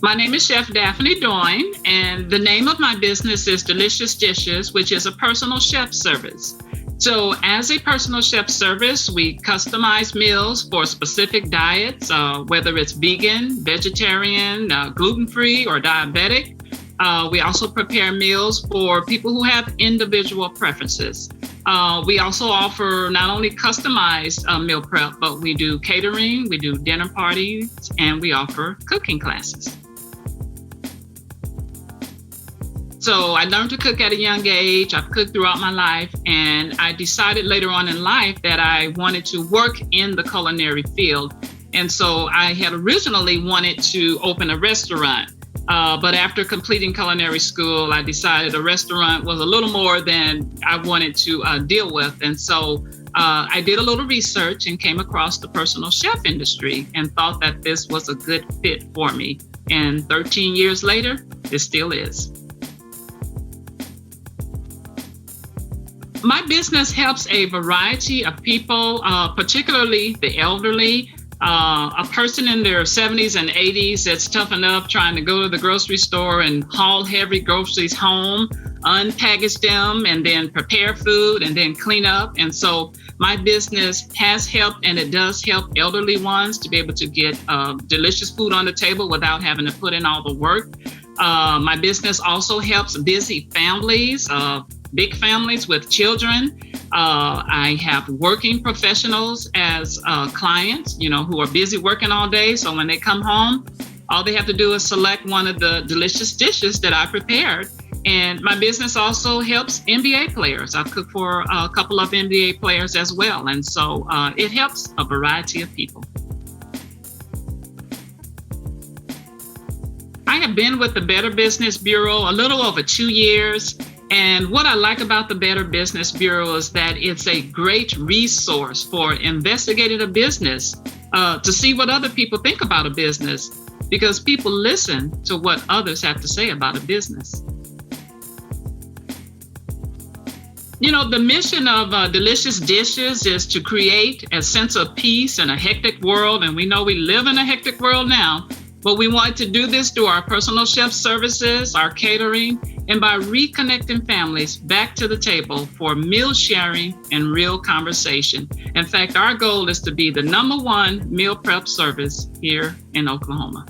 My name is Chef Daphne Doyne, and the name of my business is Delishes Dishes, which is a personal chef service. So, as a personal chef service, we customize meals for specific diets, whether it's vegan, vegetarian, gluten-free, or diabetic. We also prepare meals for people who have individual preferences. We also offer not only customized meal prep, but we do catering, we do dinner parties, and we offer cooking classes. So I learned to cook at a young age. I've cooked throughout my life, and I decided later on in life that I wanted to work in the culinary field. And so I had originally wanted to open a restaurant. But after completing culinary school, I decided a restaurant was a little more than I wanted to deal with. And so I did a little research and came across the personal chef industry and thought that this was a good fit for me. And 13 years later, it still is. My business helps a variety of people, particularly the elderly. A person in their 70s and 80s that's tough enough trying to go to the grocery store and haul heavy groceries home, unpackage them, and then prepare food and then clean up. And so my business has helped, and it does help elderly ones to be able to get delicious food on the table without having to put in all the work. My business also helps busy families, big families with children. I have working professionals as clients, who are busy working all day. So when they come home, all they have to do is select one of the delicious dishes that I prepared. And my business also helps NBA players. I've cooked for a couple of NBA players as well. And so it helps a variety of people. I have been with the Better Business Bureau a little over 2 years. And what I like about the Better Business Bureau is that it's a great resource for investigating a business, to see what other people think about a business, because people listen to what others have to say about a business. The mission of Delishes Dishes is to create a sense of peace in a hectic world. And we know we live in a hectic world now. But we want to do this through our personal chef services, our catering, and by reconnecting families back to the table for meal sharing and real conversation. In fact, our goal is to be the #1 meal prep service here in Oklahoma.